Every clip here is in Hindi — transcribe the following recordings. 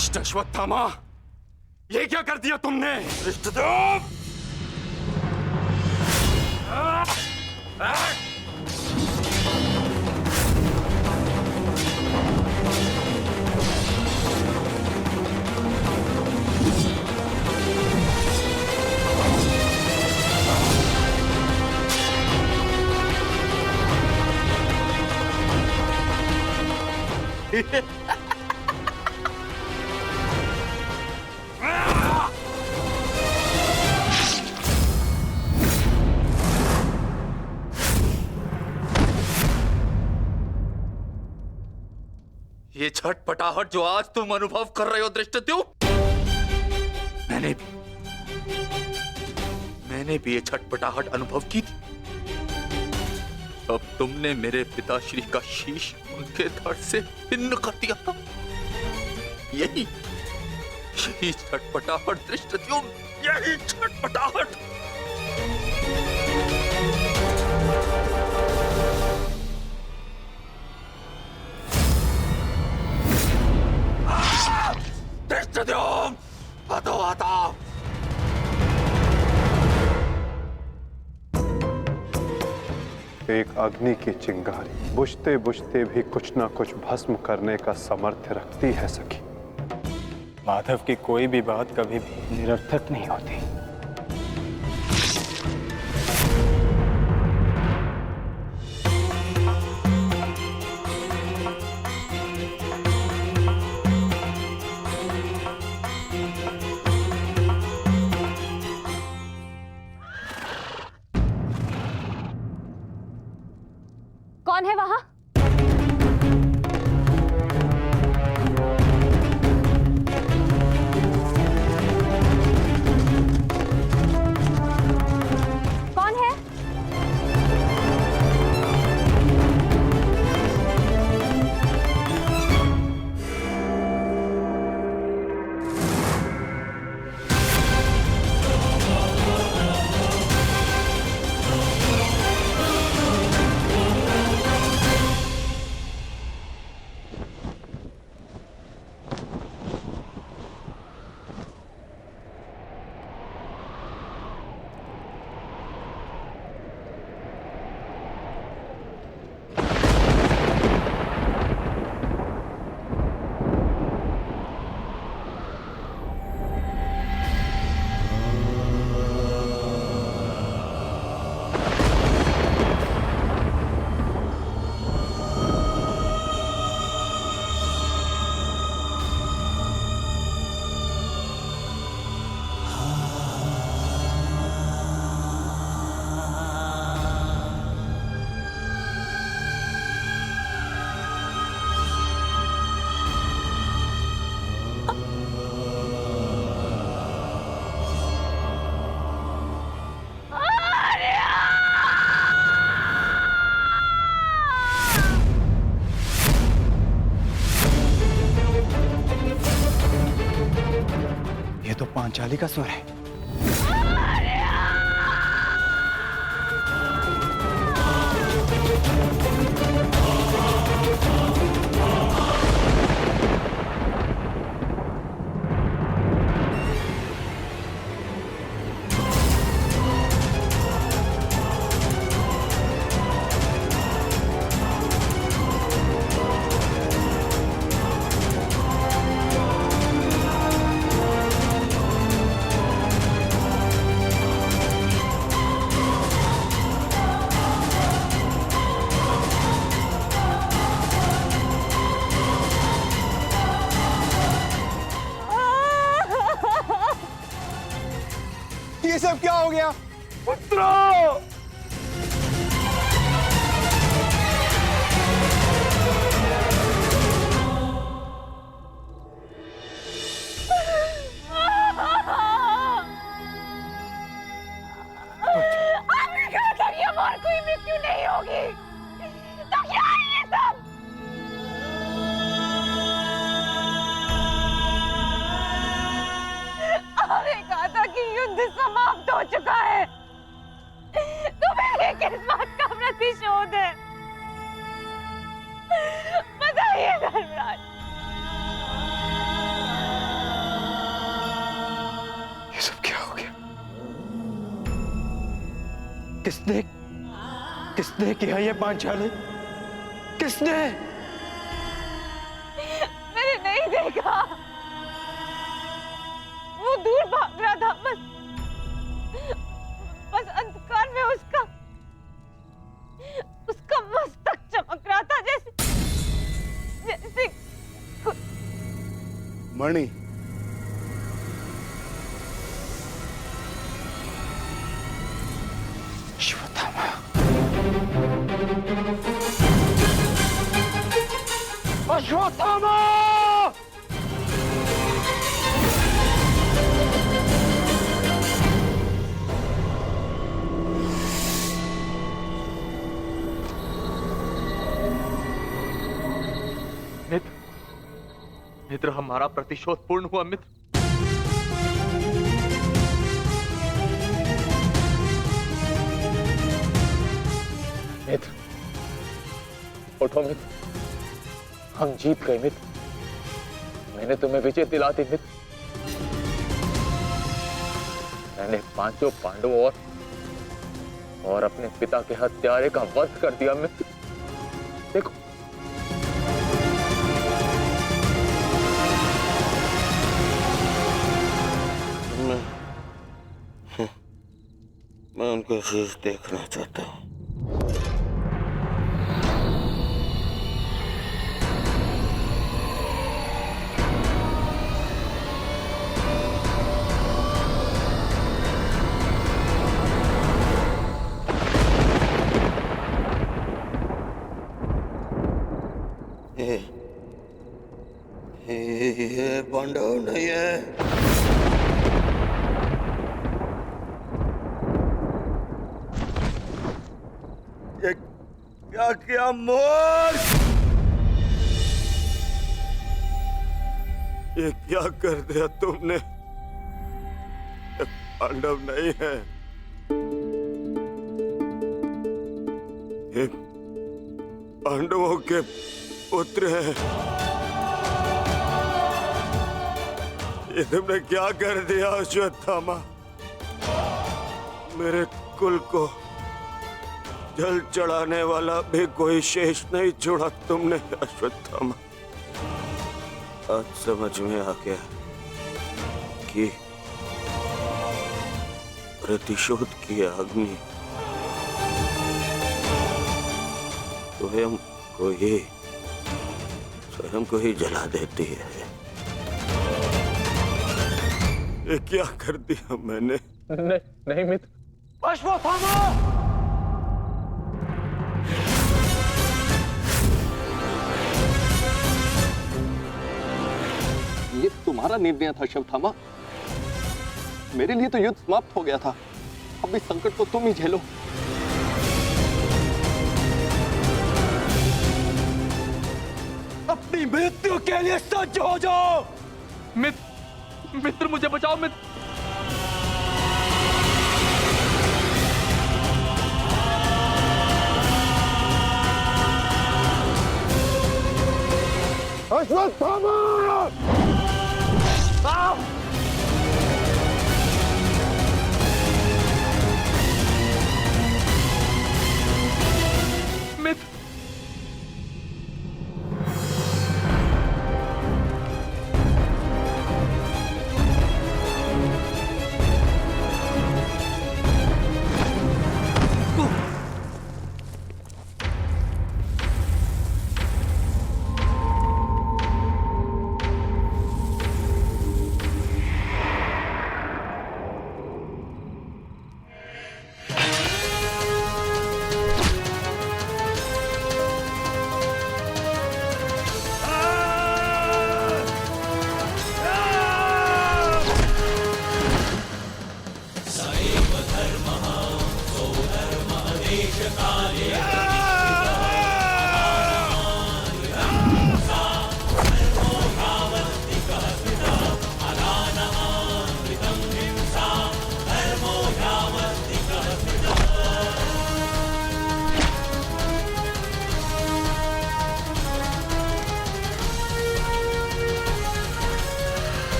दुष्ट अश्वत्थामा, ये क्या कर दिया तुमने? धृष्टद्युम्न! ये छटपटाहट जो आज तुम अनुभव कर रहे हो धृष्टद्युम्न, मैंने भी ये छटपटाहट अनुभव की थी। अब तुमने मेरे पिताश्री का शीश उनके धड़ से भिन्न कर दिया था। यही छटपटाहट धृष्टद्युम्न, यही छटपटाहट। धृष्टद्युम्न, हटो हटाओ। एक अग्नि की चिंगारी बुझते बुझते भी कुछ ना कुछ भस्म करने का सामर्थ्य रखती है सखी। माधव की कोई भी बात कभी भी निरर्थक नहीं होती। कौन है वहां? कौन है? ये तो पांचाली का स्वर है। ये सब क्या हो गया? पुत्रो! आपने कहा था कि हमारी कोई मृत्यु नहीं होगी, तो क्या है ये सब? आपने कहा था कि युद्ध समाप्त हो चुका है, तो फिर ये किस बात का प्रतिशोध है? बताइए धर्मराज। किसने किसने किया ये पांचाली? किसने? मैंने नहीं देखा, वो दूर भाग रहा था। बस अंधकार में उसका मस्तक चमक रहा था, जैसे मणि, अश्वत्थामा, अश्वत्थामा! मित्र, मित्र, हमारा प्रतिशोध पूर्ण हुआ मित्र। मित्र, उठो मित्र, हम जीत गए मित्र। मैंने तुम्हें विजय दिला दी मित्र। मैंने पांचों पांडवों और अपने पिता के हत्यारे का वध कर दिया मित्र। देखो, मैं उनका शीश देखना चाहता हूँ। ये पांडव नहीं है। ये क्या किया मूर्ख? ये क्या कर दिया तुमने? ये पांडव नहीं है, ये पांडवों के पुत्र हैं। ये तुमने क्या कर दिया अश्वत्थामा? मेरे कुल को जल चढ़ाने वाला भी कोई शेष नहीं छोड़ा तुमने अश्वत्थामा। आज समझ में आ गया कि प्रतिशोध की अग्नि स्वयं को ही जला देती है। ये क्या कर दिया मैंने? नहीं मित्र। अश्वत्थामा! ये तुम्हारा निर्णय था अश्वत्थामा। मेरे लिए तो युद्ध समाप्त हो गया था। अब इस संकट को तुम ही झेलो। अपनी मृत्यु के लिए सज्ज हो जाओ। मित्र, मुझे बचाओ मित्र। अश्वत्थामा! मित्र,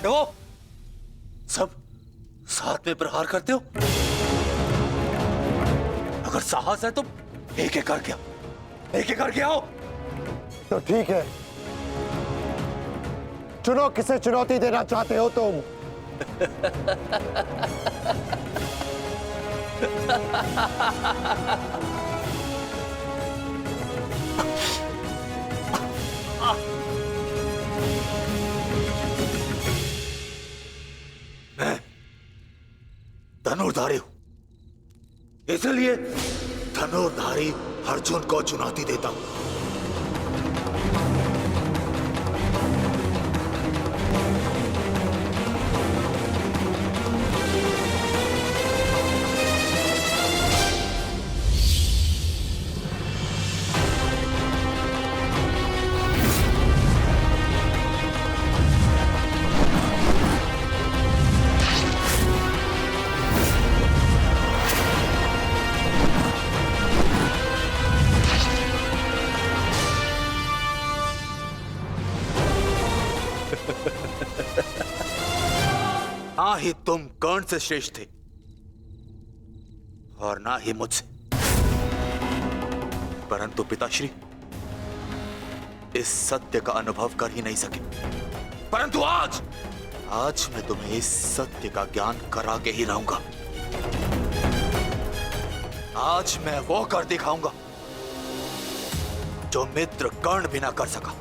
पांडवों, सब साथ में प्रहार करते हो? अगर साहस है तो एक एक करके आओ, एक एक करके आओ। तो ठीक है, चुनो किसे चुनौती देना चाहते हो तुम। मैं धनुर्धारी हूं, इसलिए धनुर्धारी अर्जुन को चुनौती देता हूं। ना ही तुम कर्ण से श्रेष्ठ थे और ना ही मुझसे, परंतु पिताश्री इस सत्य का अनुभव कर ही नहीं सके। परंतु आज मैं तुम्हें इस सत्य का ज्ञान करा के ही रहूंगा। आज मैं वो कर दिखाऊंगा जो मित्र कर्ण भी ना कर सका,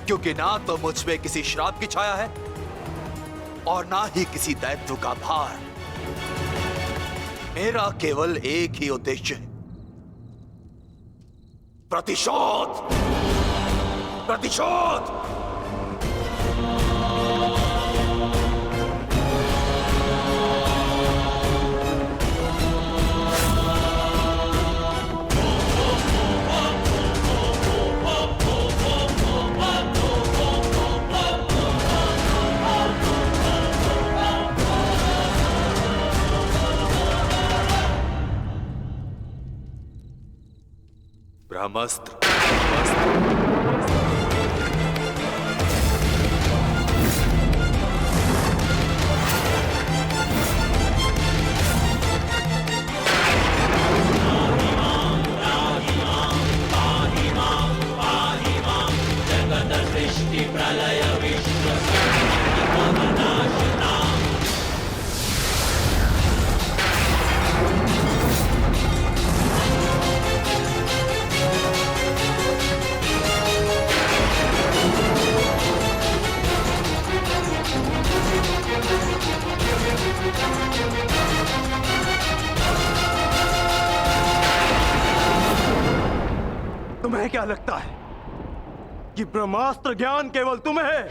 क्योंकि ना तो मुझ पे किसी श्राप की छाया है और ना ही किसी दैत्य का भार। मेरा केवल एक ही उद्देश्य है, प्रतिशोध। प्रतिशोध। ब्रह्मास्त्र। तुम्हें क्या लगता है कि ब्रह्मास्त्र ज्ञान केवल तुम्हें है?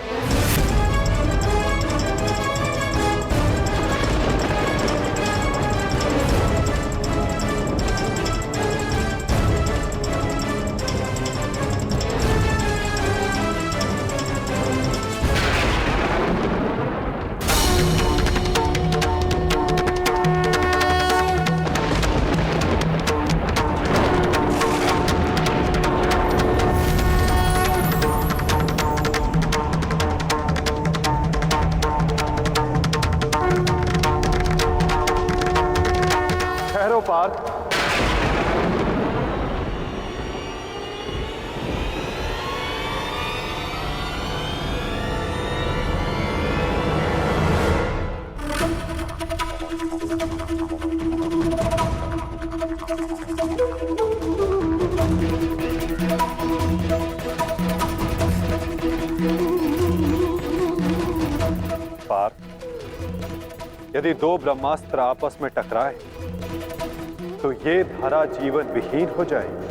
पार्थ, पार्थ, यदि दो ब्रह्मास्त्र आपस में टकराए तो ये धरा जीवन विहीन हो जाएगी।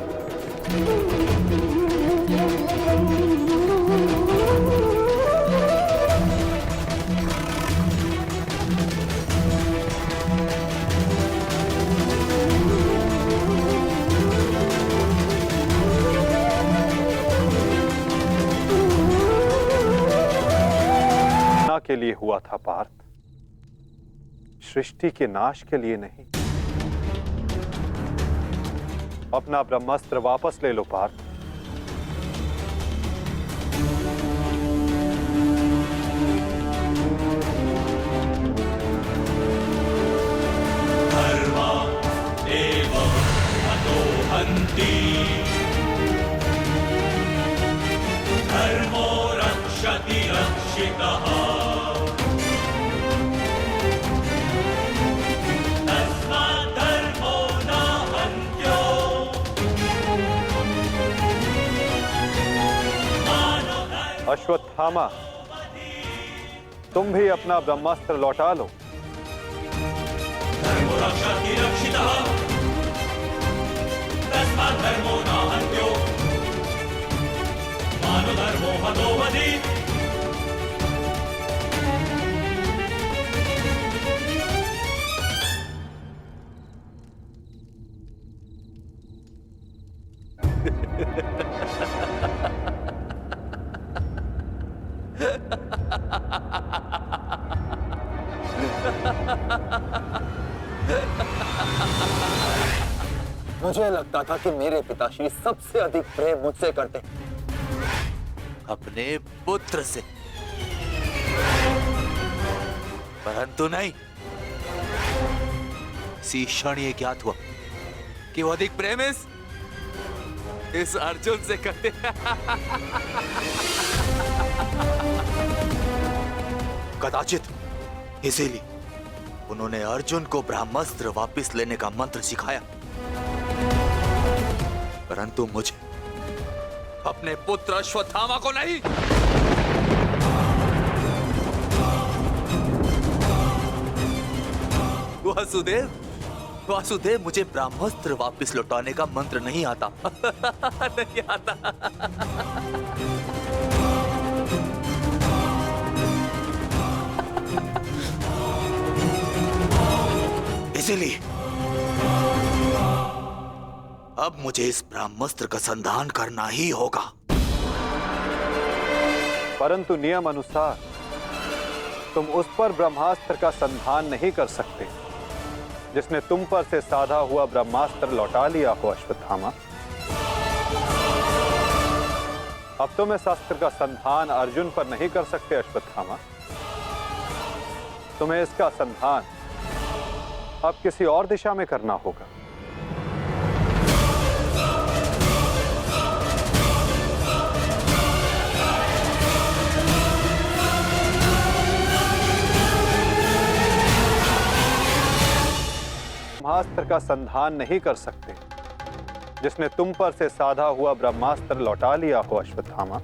ना के लिए हुआ था पार्थ, सृष्टि के नाश के लिए नहीं। अपना ब्रह्मास्त्र वापस ले लो पार्थ। अश्वत्थामा, तुम भी अपना ब्रह्मास्त्र लौटा लो। मुझे लगता था कि मेरे पिताश्री सबसे अधिक प्रेम मुझसे करते, अपने पुत्र से, परंतु नहीं। इसी क्षण ये ज्ञात हुआ कि वो अधिक प्रेम इस अर्जुन से करते। कदाचित इसीलिए उन्होंने अर्जुन को ब्रह्मास्त्र वापस लेने का मंत्र सिखाया, परंतु मुझे, अपने पुत्र अश्वत्थामा को नहीं। वासुदेव, मुझे ब्रह्मास्त्र वापस लौटाने का मंत्र नहीं आता। नहीं आता। इसीलिए अब मुझे इस ब्रह्मास्त्र का संधान करना ही होगा। परंतु नियम अनुसार तुम उस पर ब्रह्मास्त्र का संधान नहीं कर सकते जिसने तुम पर से साधा हुआ ब्रह्मास्त्र लौटा लिया हो अश्वत्थामा। अब तुम इस अस्त्र का संधान अर्जुन पर नहीं कर सकते अश्वत्थामा। तुम्हें इसका संधान अब किसी और दिशा में करना होगा। ब्रह्मास्त्र का संधान नहीं कर सकते जिसने तुम पर से साधा हुआ ब्रह्मास्त्र लौटा लिया हो अश्वत्थामा।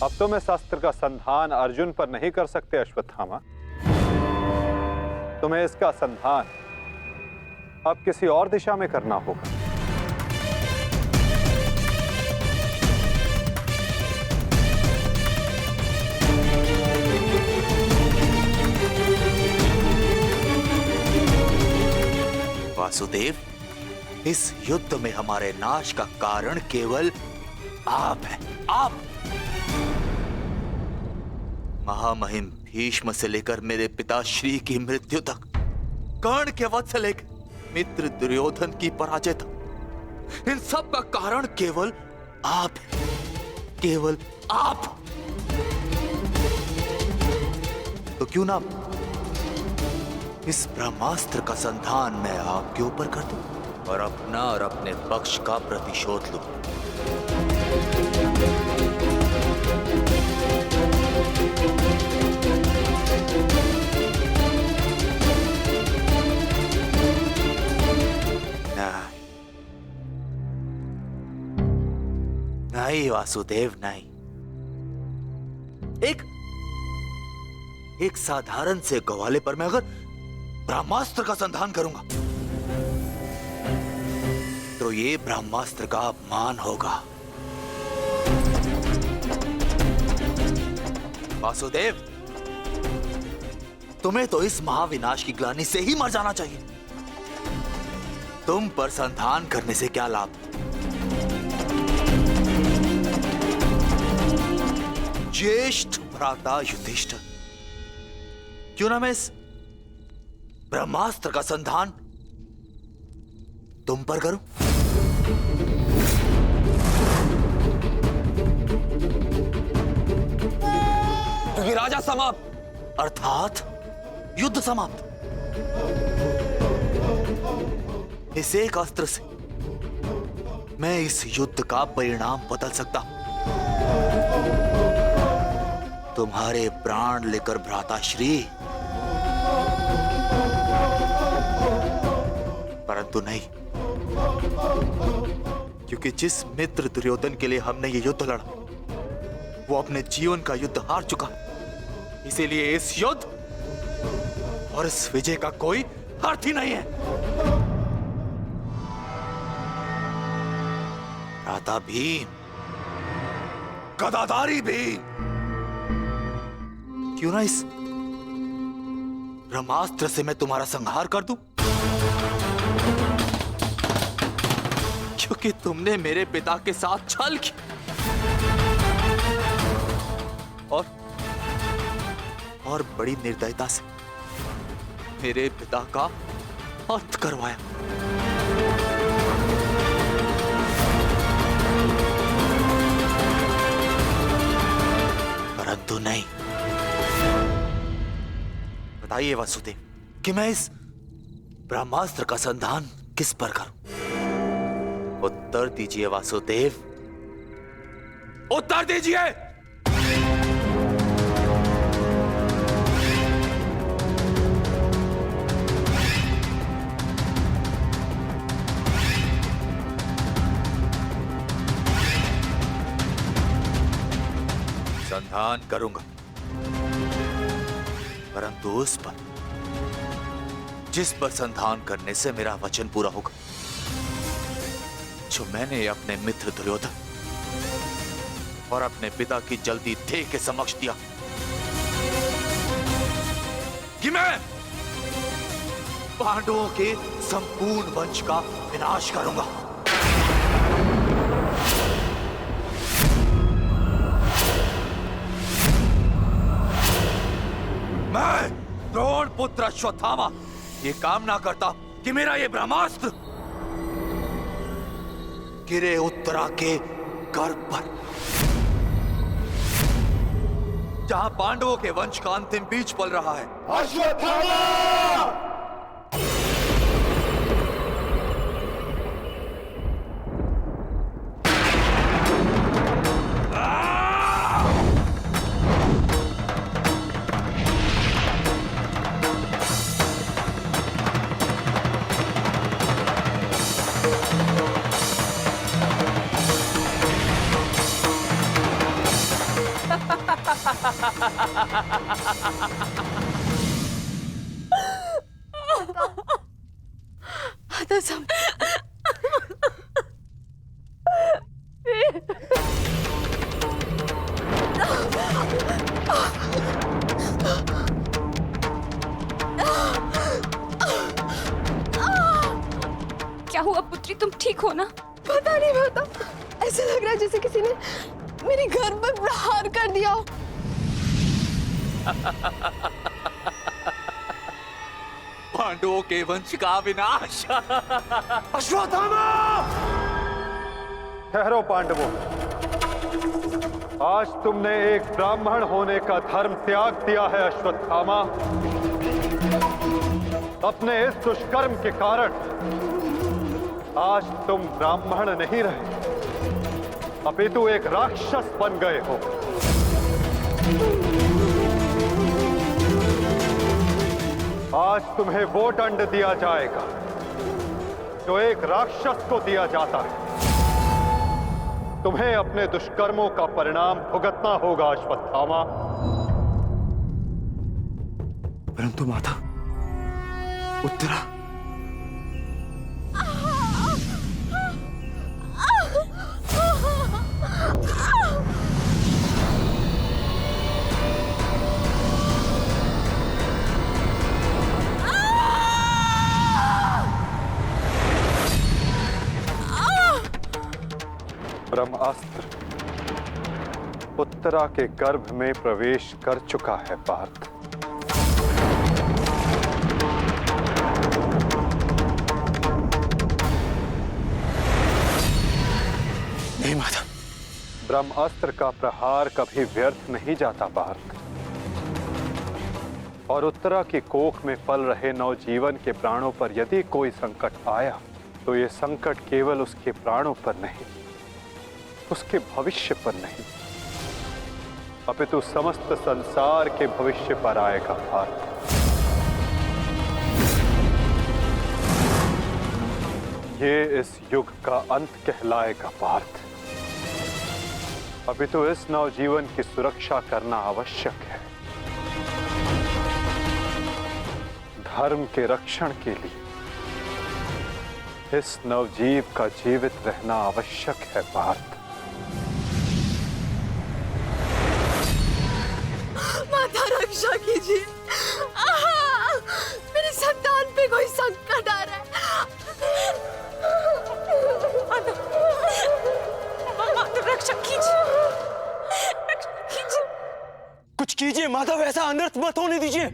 अब तुम इस अस्त्र का संधान अर्जुन पर नहीं कर सकते अश्वत्थामा। तुम्हें इसका संधान अब किसी और दिशा में करना होगा। वासुदेव, इस युद्ध में हमारे नाश का कारण केवल आप हैं। आप, महामहिम भीष्म से लेकर मेरे पिताश्री की मृत्यु तक, कर्ण के वध से लेकर मित्र दुर्योधन की पराजय तक, इन सब का कारण केवल आप हैं। केवल आप। तो क्यों ना इस ब्रह्मास्त्र का संधान मैं आपके ऊपर कर दूं और अपना और अपने पक्ष का प्रतिशोध लूं। नहीं वासुदेव, नहीं। एक साधारण से ग्वाले पर मैं अगर ब्रह्मास्त्र का संधान करूंगा तो ये ब्रह्मास्त्र का अपमान होगा। वासुदेव, तुम्हें तो इस महाविनाश की ग्लानि से ही मर जाना चाहिए। तुम पर संधान करने से क्या लाभ? ज्येष्ठ भ्राता युधिष्ठिर, क्यों ना मैं इस ब्रह्मास्त्र का संधान तुम पर करूं? क्योंकि राजा समाप्त, अर्थात युद्ध समाप्त। इस एक अस्त्र से मैं इस युद्ध का परिणाम बदल सकता हूं। तुम्हारे प्राण लेकर भ्राताश्री, परंतु नहीं, क्योंकि जिस मित्र दुर्योधन के लिए हमने ये युद्ध लड़ा वो अपने जीवन का युद्ध हार चुका है। इसीलिए इस युद्ध और इस विजय का कोई अर्थ ही नहीं है। भ्राता भीम, गदाधारी भीम, क्यों ना इस ब्रह्मास्त्र से मैं तुम्हारा संहार कर दूं? क्योंकि तुमने मेरे पिता के साथ छल किया और बड़ी निर्दयता से मेरे पिता का अंत करवाया। परंतु नहीं। बताइए वासुदेव कि मैं इस ब्रह्मास्त्र का संधान किस पर करूं? उत्तर दीजिए वासुदेव, उत्तर दीजिए। संधान करूंगा, परंतु उस पर जिस पर संधान करने से मेरा वचन पूरा होगा, जो मैंने अपने मित्र दुर्योधन और अपने पिता की जल्दी देह के समक्ष दिया कि मैं पांडवों के संपूर्ण वंश का विनाश करूंगा। मैं द्रोण पुत्र अश्वत्थामा ये कामना करता कि मेरा ये ब्रह्मास्त्र गिरे उत्तरा के गर्भ पर, जहां पांडवों के वंश का अंतिम बीज पल रहा है। अश्वत्थामा! तो सब क्या हुआ पुत्री, तुम ठीक हो ना? पता नहीं माता, ऐसा लग रहा है जैसे किसी ने मेरे घर पर प्रहार कर दिया हो। पांडवों के वंश का विनाश। अश्वत्थामा! ठहरो पांडवों, आज तुमने एक ब्राह्मण होने का धर्म त्याग दिया है अश्वत्थामा। अपने इस दुष्कर्म के कारण आज तुम ब्राह्मण नहीं रहे, अपितु एक राक्षस बन गए हो। आज तुम्हें वो दंड दिया जाएगा जो एक राक्षस को दिया जाता है। तुम्हें अपने दुष्कर्मों का परिणाम भुगतना होगा अश्वत्थामा। परंतु माता, उत्तरा ब्रह्मास्त्र उत्तरा के गर्भ में प्रवेश कर चुका है पार्थ। नहीं माता, ब्रह्मास्त्र का प्रहार कभी व्यर्थ नहीं जाता पार्थ, और उत्तरा की कोख में पल रहे नवजीवन के प्राणों पर यदि कोई संकट आया तो ये संकट केवल उसके प्राणों पर नहीं, उसके भविष्य पर नहीं, अपितु समस्त संसार के भविष्य पर आएगा पार्थ। ये इस युग का अंत कहलाएगा पार्थ। अभी तो इस नवजीवन की सुरक्षा करना आवश्यक है। धर्म के रक्षण के लिए इस नवजीव का जीवित रहना आवश्यक है पार्थ। माता रक्षा कीजिए। मेरी संतान पे कोई संकट आ रहा है। माधव रक्षा कीजिए, रक्षा कीजिए। कुछ कीजिए माधव, ऐसा अनर्थ मत होने दीजिए।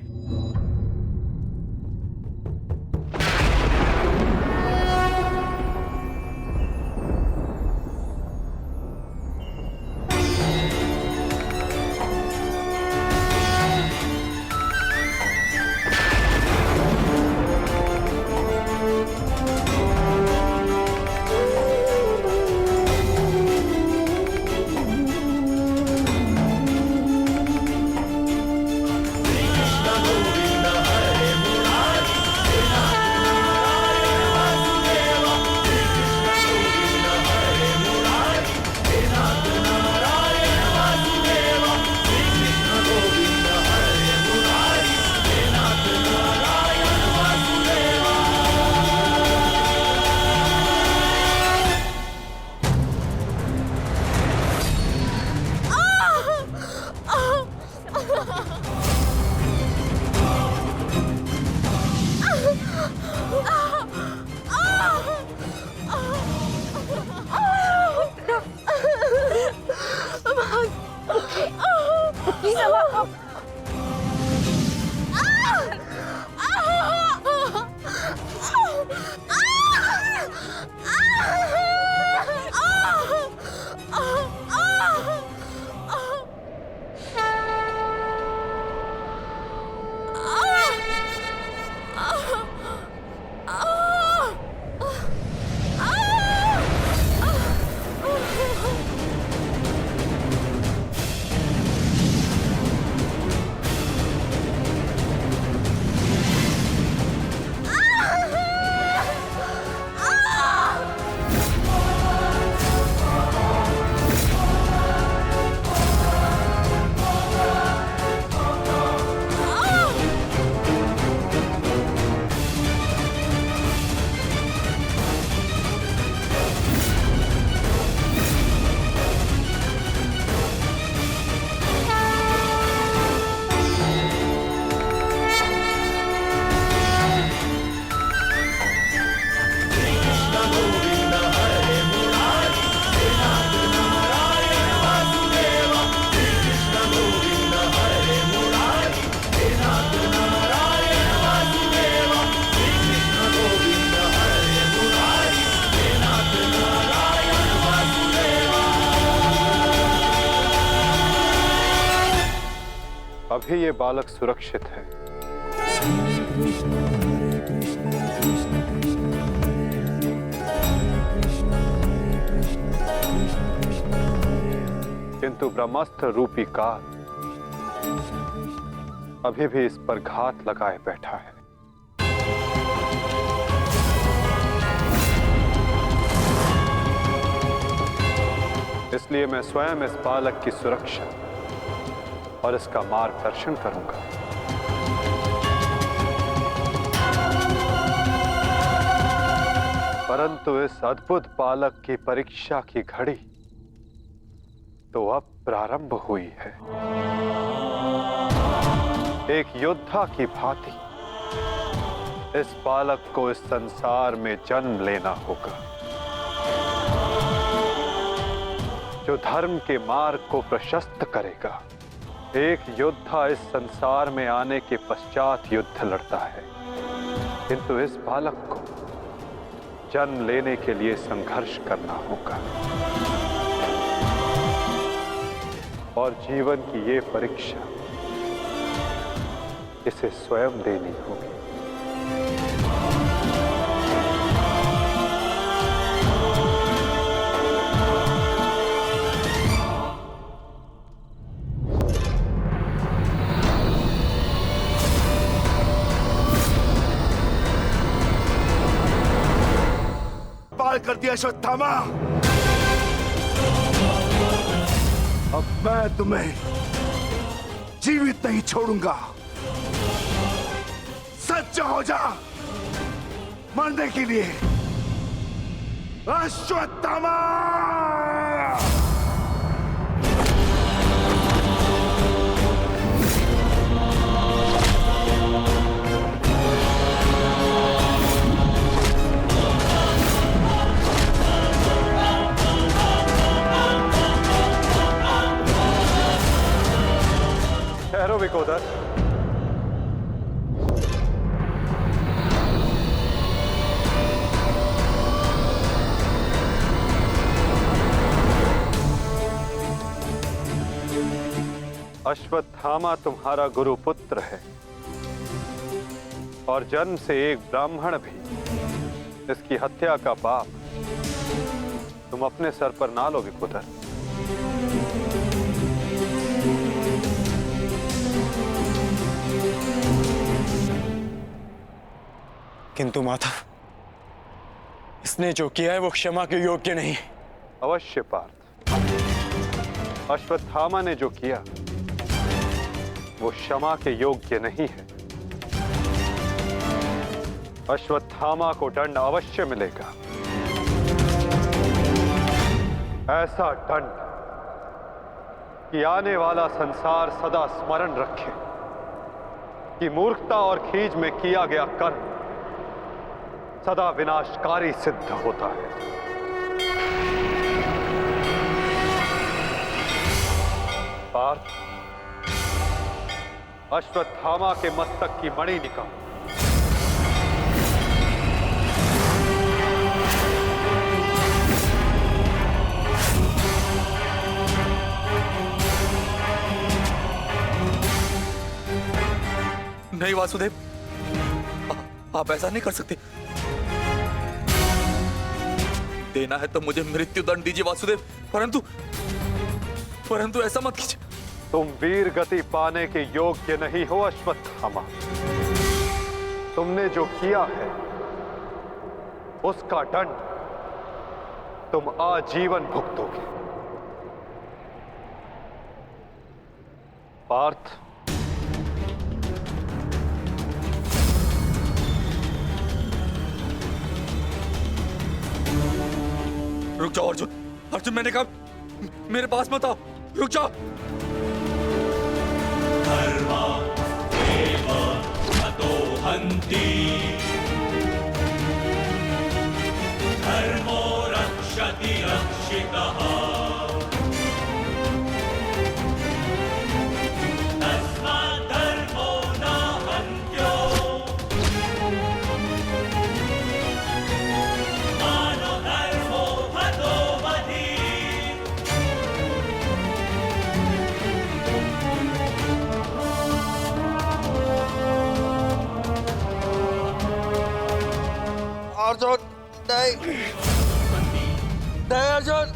अभी ये बालक सुरक्षित है। किंतु ब्रह्मास्त्र रूपी काल अभी भी इस पर घात लगाए बैठा है। इसलिए मैं स्वयं इस बालक की सुरक्षा और इसका मार्गदर्शन करूंगा। परंतु इस अद्भुत बालक की परीक्षा की घड़ी तो अब प्रारंभ हुई है। एक योद्धा की भांति इस बालक को इस संसार में जन्म लेना होगा, जो धर्म के मार्ग को प्रशस्त करेगा। एक योद्धा इस संसार में आने के पश्चात युद्ध लड़ता है, किंतु इस बालक को जन्म लेने के लिए संघर्ष करना होगा और जीवन की ये परीक्षा इसे स्वयं देनी होगी। कर दिया अश्वत्थामा। अब मैं तुम्हें जीवित नहीं छोड़ूंगा। सच्चा हो जा मरने के लिए। अश्वत्थामा! ठहरो विकोदर। अश्वत्थामा तुम्हारा गुरु पुत्र है और जन्म से एक ब्राह्मण भी। इसकी हत्या का पाप तुम अपने सर पर ना लो विकोदर। किंतु माधव, इसने जो किया है वो क्षमा के योग्य नहीं। अवश्य पार्थ, अश्वत्थामा ने जो किया वो क्षमा के योग्य नहीं है। अश्वत्थामा को दंड अवश्य मिलेगा। ऐसा दंड कि आने वाला संसार सदा स्मरण रखे कि मूर्खता और खीज में किया गया कर्म सदा विनाशकारी सिद्ध होता है। पार्थ, अश्वत्थामा के मस्तक की मणि निकाल। नहीं वासुदेव, आप ऐसा नहीं कर सकते। देना है तो मुझे मृत्यु दंड दीजिए वासुदेव, परंतु ऐसा मत कीजिए। तुम वीर गति पाने के योग्य नहीं हो अश्वत्थामा। तुमने जो किया है उसका दंड तुम आजीवन भुगतोगे। पार्थ, रुक जाओ अर्जुन। अर्जुन, मैंने कहा मेरे पास मत आओ, रुक जाओ। धर्मो रक्षति रक्षितः तस्मात् धर्मो न हन्त्यो मानो धर्मो हतो वधि। अर्जुन नहीं, नहीं अर्जुन,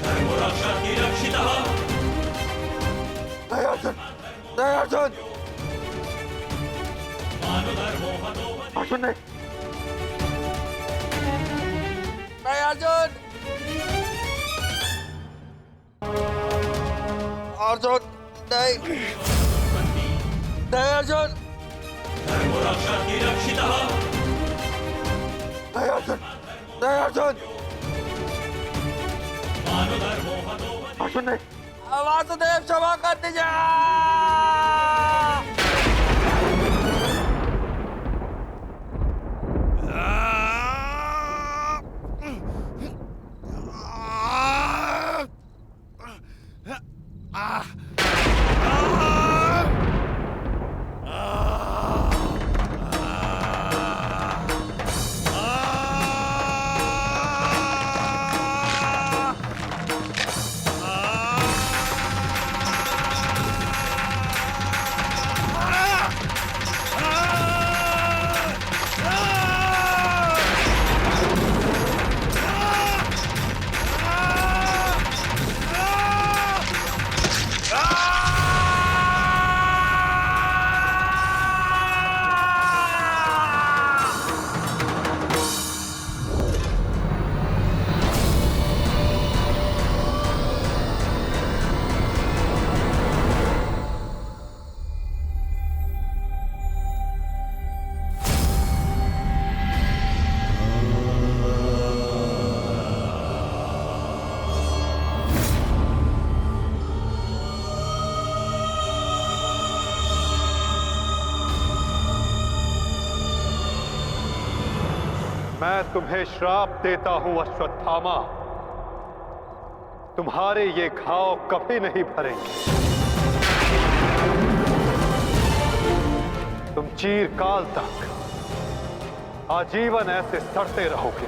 धर्मो रक्षति रक्षितः नहीं अर्जुन, नहीं अर्जुन, मानो धर्मो हतो वधि। अर्जुन नहीं, नहीं अर्जुन, अर्जुन नहीं, नहीं अर्जुन, धर्मो रक्षति रक्षितः नहीं अर्जुन, नहीं अर्जुन, मानो धर्मो हतो वधि। अर्जुन नहीं, वासुदेव क्षमा कर दीजिए। मैं तुम्हें श्राप देता हूं अश्वत्थामा, तुम्हारे ये घाव कभी नहीं भरेंगे। तुम चिरकाल तक आजीवन ऐसे सड़ते रहोगे।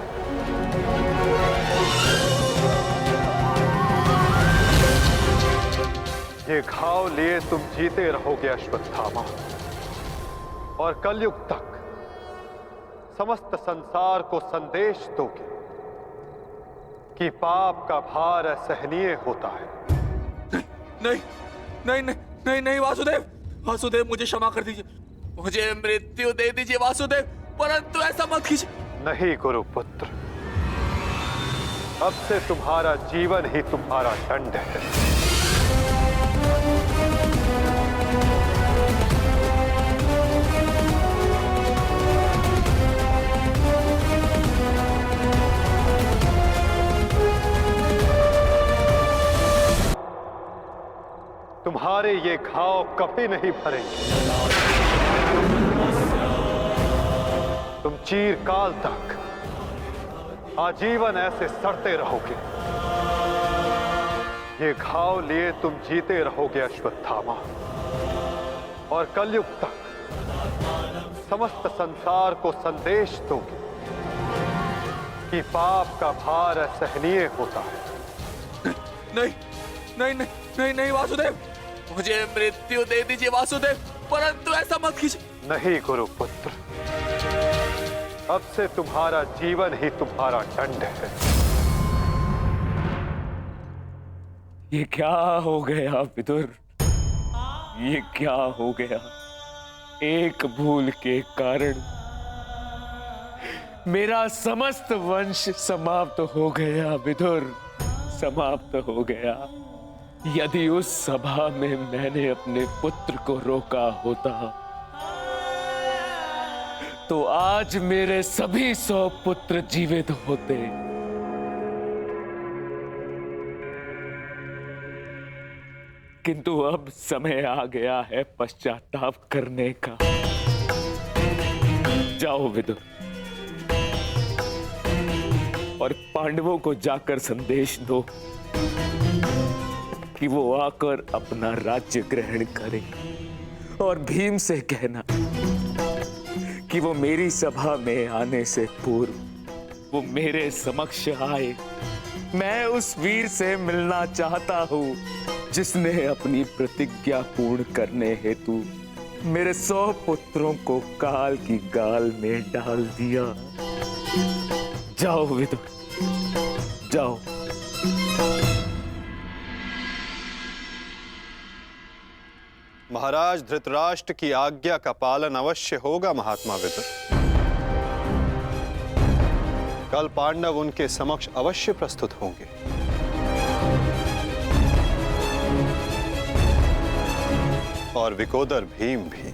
ये घाव लिए तुम जीते रहोगे अश्वत्थामा, और कलयुग तक समस्त संसार को संदेश दोगे कि पाप का भार असहनीय होता है। नहीं नहीं नहीं नहीं नहीं वासुदेव, वासुदेव मुझे क्षमा कर दीजिए, मुझे मृत्यु दे दीजिए वासुदेव, परंतु ऐसा मत कीजिए। नहीं गुरुपुत्र, अब से तुम्हारा जीवन ही तुम्हारा दंड है। तुम्हारे ये घाव कभी नहीं भरेंगे। तुम चिरकाल तक आजीवन ऐसे सड़ते रहोगे। ये घाव लिए तुम जीते रहोगे अश्वत्थामा, और कलयुग तक समस्त संसार को संदेश दोगे कि पाप का भार असहनीय होता है। नहीं नहीं नहीं नहीं नहीं वासुदेव, मुझे मृत्यु दे दीजिए वासुदेव, परंतु ऐसा मत कीजिए। नहीं गुरुपुत्र, अब से तुम्हारा जीवन ही तुम्हारा दंड है। ये क्या हो गया विदुर, ये क्या हो गया? एक भूल के कारण मेरा समस्त वंश समाप्त हो गया विदुर, समाप्त हो गया। यदि उस सभा में मैंने अपने पुत्र को रोका होता तो आज मेरे सभी 100 पुत्र जीवित होते। किंतु अब समय आ गया है पश्चाताप करने का। जाओ विदुर, और पांडवों को जाकर संदेश दो कि वो आकर अपना राज्य ग्रहण करें, और भीम से कहना कि वो मेरी सभा में आने से पूर्व वो मेरे समक्ष आए। मैं उस वीर से मिलना चाहता हूं जिसने अपनी प्रतिज्ञा पूर्ण करने हेतु मेरे 100 पुत्रों को काल की गाल में डाल दिया। जाओ विदुर, जाओ। महाराज धृतराष्ट्र की आज्ञा का पालन अवश्य होगा महात्मा विदुर। कल पांडव उनके समक्ष अवश्य प्रस्तुत होंगे। और विकोदर भीम भी।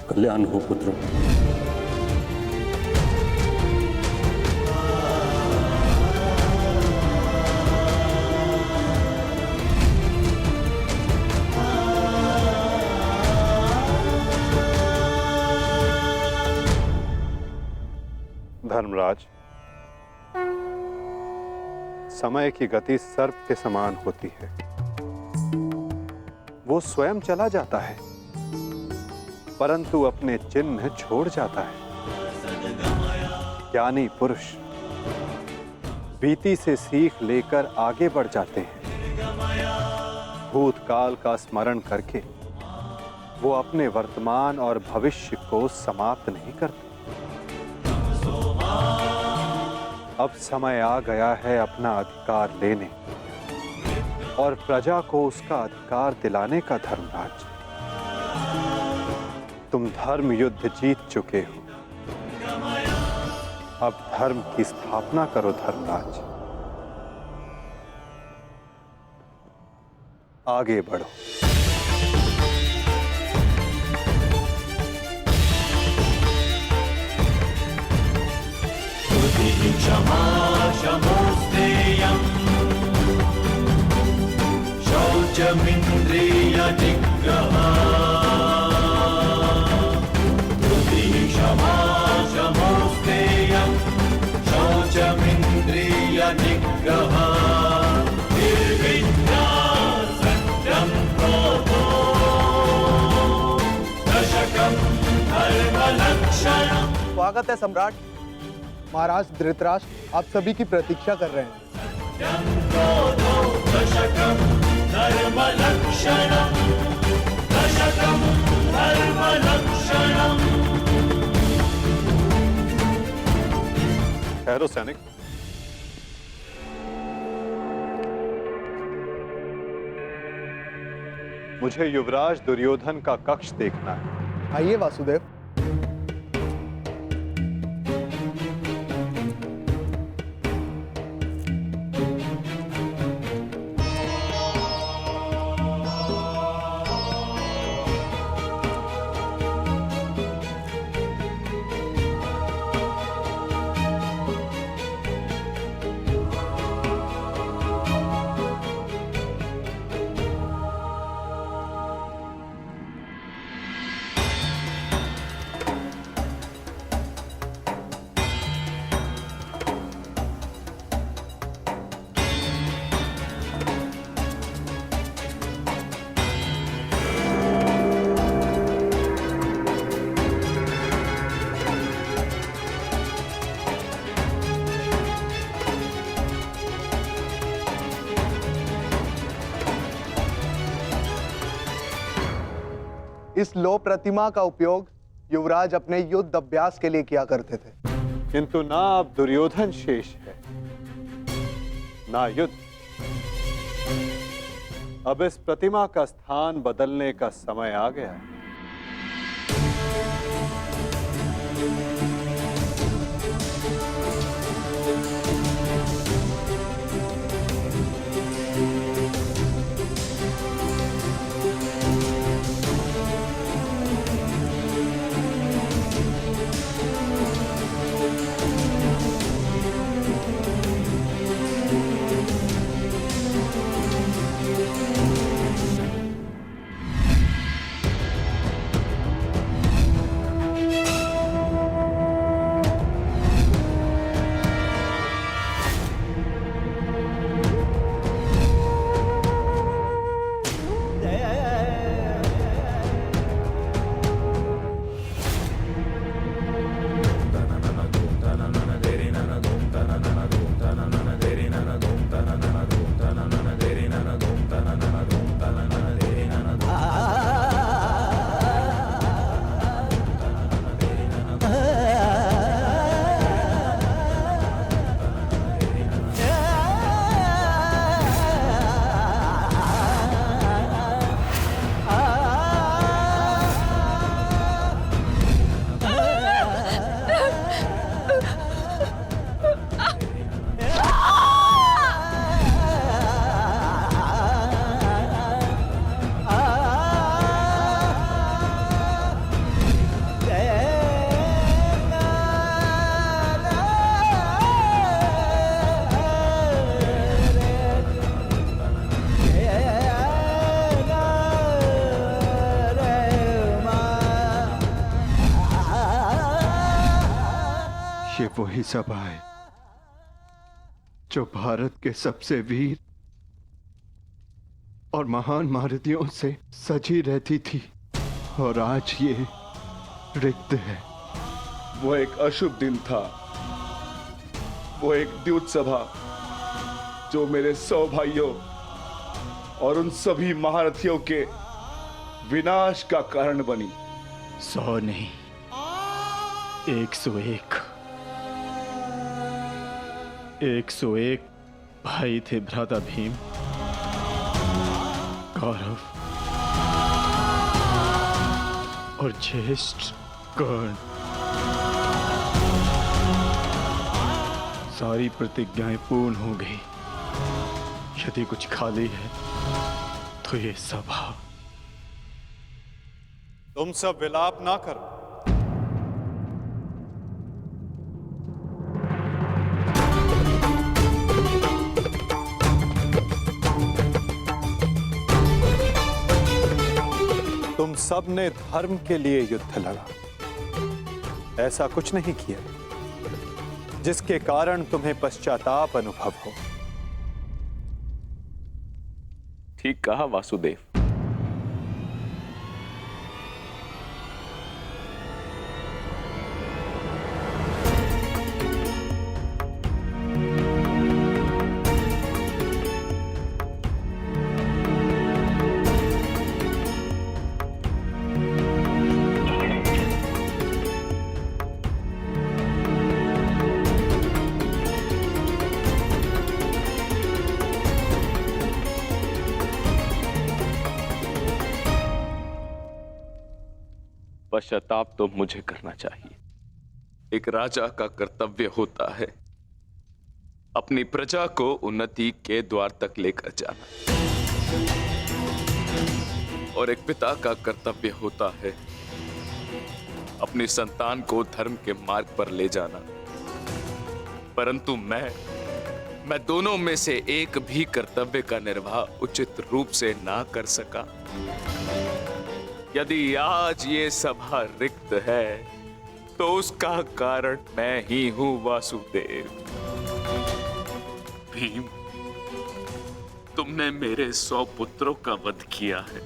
कल्याण हो पुत्र। धर्मराज, समय की गति सर्प के समान होती है। वो स्वयं चला जाता है परंतु अपने चिन्ह छोड़ जाता है। ज्ञानी पुरुष बीती से सीख लेकर आगे बढ़ जाते हैं। भूतकाल का स्मरण करके वो अपने वर्तमान और भविष्य को समाप्त नहीं करते। अब समय आ गया है अपना अधिकार लेने और प्रजा को उसका अधिकार दिलाने का। धर्मराज, तुम धर्म युद्ध जीत चुके हो, अब धर्म की स्थापना करो। धर्मराज, आगे बढ़ो। क्षमा क्षमोस्तेयम् शौचमिन्द्रिय निग्रहा क्षमा क्षमोस्तेयम् शौचमिन्द्रिय निग्रहा निर्विद्या सत्यं क्रोधो दशकं धर्मलक्षणम्। स्वागत है सम्राट। महाराज धृतराष्ट्र आप सभी की प्रतीक्षा कर रहे हैं। ठहरो सैनिक। मुझे युवराज दुर्योधन का कक्ष देखना है। आइए वासुदेव। इस लो प्रतिमा का उपयोग युवराज अपने युद्ध अभ्यास के लिए किया करते थे, किंतु ना अब दुर्योधन शेष है, ना युद्ध। अब इस प्रतिमा का स्थान बदलने का समय आ गया है। ये वही सभा है जो भारत के सबसे वीर और महान महारथियों से सजी रहती थी, और आज ये रिक्त है। वो एक अशुभ दिन था, वो एक द्यूत सभा जो मेरे 100 भाइयों और उन सभी महारथियों के विनाश का कारण बनी। 100 नहीं, 101। 101 भाई थे भ्राता भीम, कौरव और ज्येष्ठ कर्ण। सारी प्रतिज्ञाएं पूर्ण हो गई। यदि कुछ खाली है तो ये सभा। तुम सब विलाप ना करो। तुम सब ने धर्म के लिए युद्ध लड़ा, ऐसा कुछ नहीं किया जिसके कारण तुम्हें पश्चाताप अनुभव हो। ठीक कहा वासुदेव। पश्चाताप तो मुझे करना चाहिए। एक राजा का कर्तव्य होता है अपनी प्रजा को उन्नति के द्वार तक लेकर जाना, और एक पिता का कर्तव्य होता है अपनी संतान को धर्म के मार्ग पर ले जाना। परंतु मैं दोनों में से एक भी कर्तव्य का निर्वाह उचित रूप से ना कर सका। यदि आज ये सभा रिक्त है तो उसका कारण मैं ही हूं वासुदेव। भीम, तुमने मेरे 100 पुत्रों का वध किया है,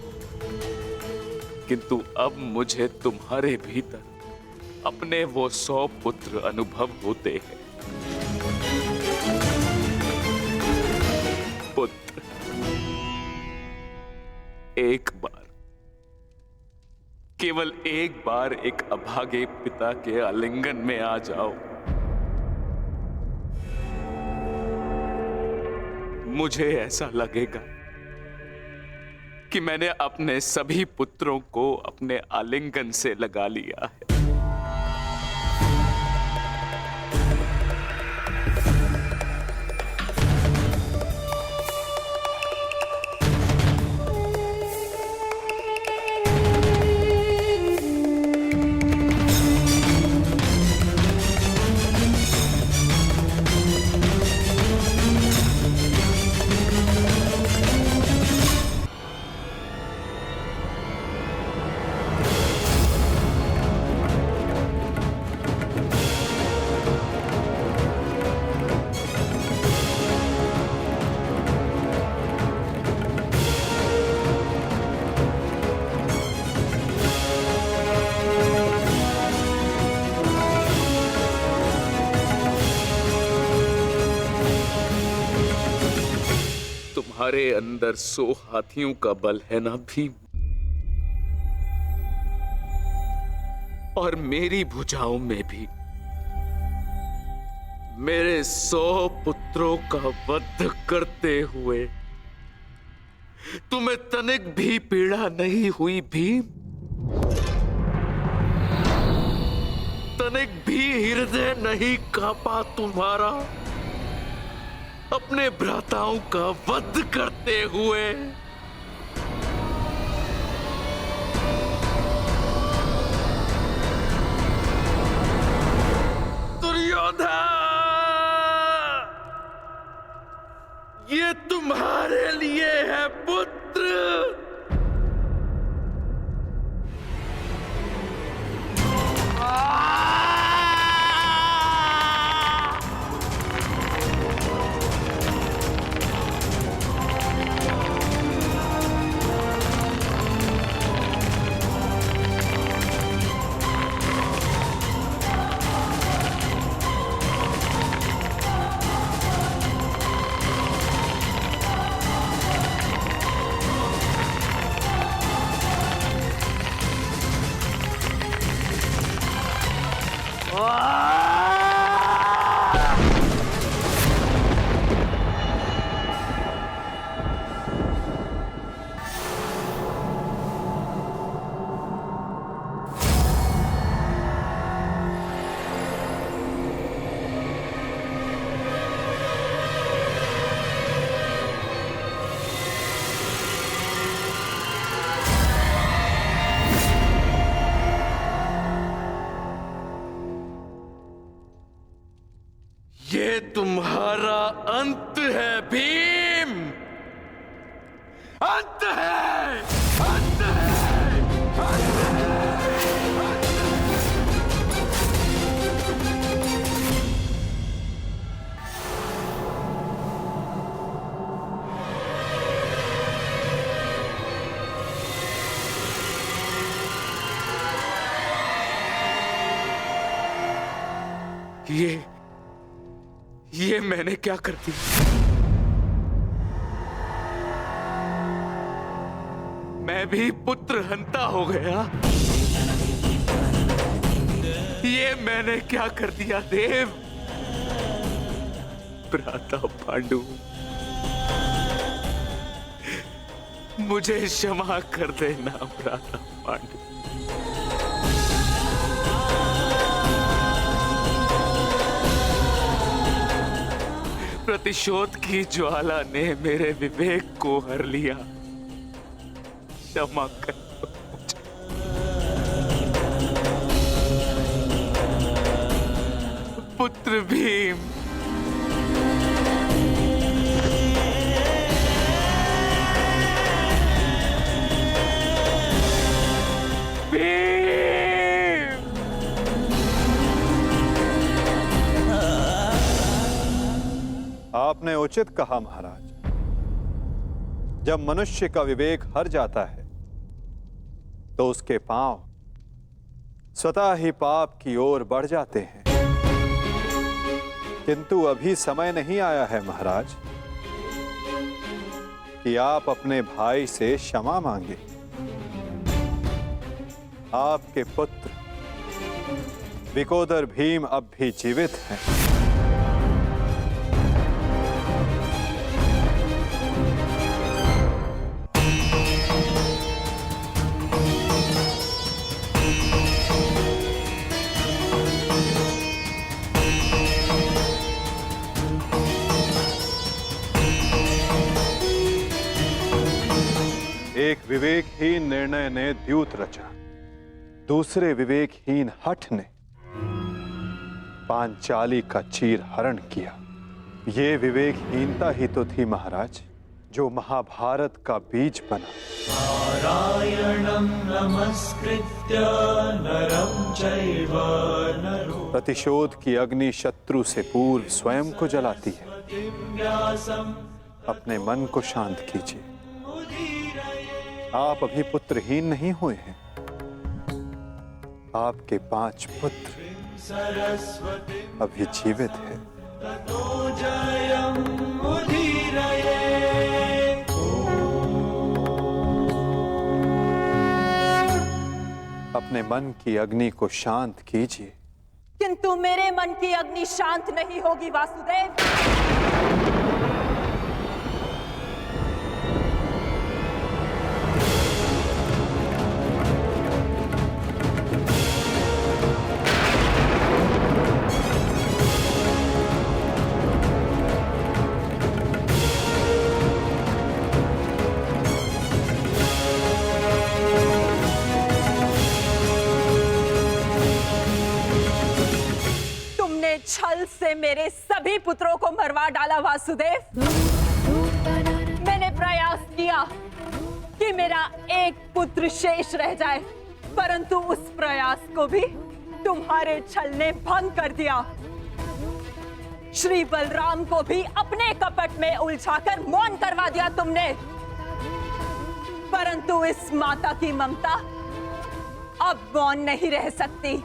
किंतु अब मुझे तुम्हारे भीतर अपने वो 100 पुत्र अनुभव होते हैं। पुत्र, एक बार, केवल एक बार एक अभागे पिता के आलिंगन में आ जाओ। मुझे ऐसा लगेगा कि मैंने अपने सभी पुत्रों को अपने आलिंगन से लगा लिया है। तुम्हारे अंदर 100 हाथियों का बल है ना भीम, और मेरी भुजाओं में भी मेरे 100 पुत्रों का वध करते हुए तुम्हें तनिक भी पीड़ा नहीं हुई भीम? तनिक भी हृदय नहीं कांपा तुम्हारा अपने भ्राताओं का वध करते हुए? दुर्योधन, ये तुम्हारे लिए है पुत्र। ये तुम्हारा अंत है भीम, अंत है, अंत है, अंत है। ये मैंने क्या कर दिया? मैं भी पुत्र हंता हो गया। ये मैंने क्या कर दिया देव? भ्राता पांडु, मुझे क्षमा कर देना भ्राता पांडु। प्रतिशोध की ज्वाला ने मेरे विवेक को हर लिया। क्षमा कर मुझे। पुत्र भीम, आपने उचित कहा महाराज। जब मनुष्य का विवेक हर जाता है तो उसके पांव स्वतः ही पाप की ओर बढ़ जाते हैं। किंतु अभी समय नहीं आया है महाराज कि आप अपने भाई से क्षमा मांगे। आपके पुत्र विकोदर भीम अब भी जीवित हैं। एक विवेकहीन निर्णय ने द्यूत रचा, दूसरे विवेकहीन हठ ने पांचाली का चीर हरण किया। ये विवेकहीनता ही तो थी महाराज जो महाभारत का बीज बना। नारायणं नमस्कृत्य नरं चैव नरोत्तमं। प्रतिशोध की अग्नि शत्रु से पूर्व स्वयं को जलाती है। अपने मन को शांत कीजिए। आप अभी पुत्रहीन नहीं हुए हैं। आपके 5 पुत्र अभी जीवित हैं। अपने मन की अग्नि को शांत कीजिए। किंतु मेरे मन की अग्नि शांत नहीं होगी वासुदेव। छल से मेरे सभी पुत्रों को मरवा डाला वासुदेव। मैंने प्रयास किया कि मेरा एक पुत्र शेष रह जाए, परंतु उस प्रयास को भी तुम्हारे छल ने भंग कर दिया। श्री बलराम को भी अपने कपट में उलझाकर मौन करवा दिया तुमने, परंतु इस माता की ममता अब मौन नहीं रह सकती।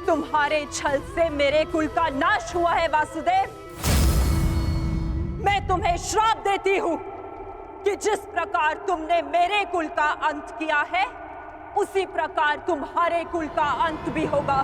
तुम्हारे छल से मेरे कुल का नाश हुआ है वासुदेव। मैं तुम्हें श्राप देती हूं कि जिस प्रकार तुमने मेरे कुल का अंत किया है, उसी प्रकार तुम्हारे कुल का अंत भी होगा।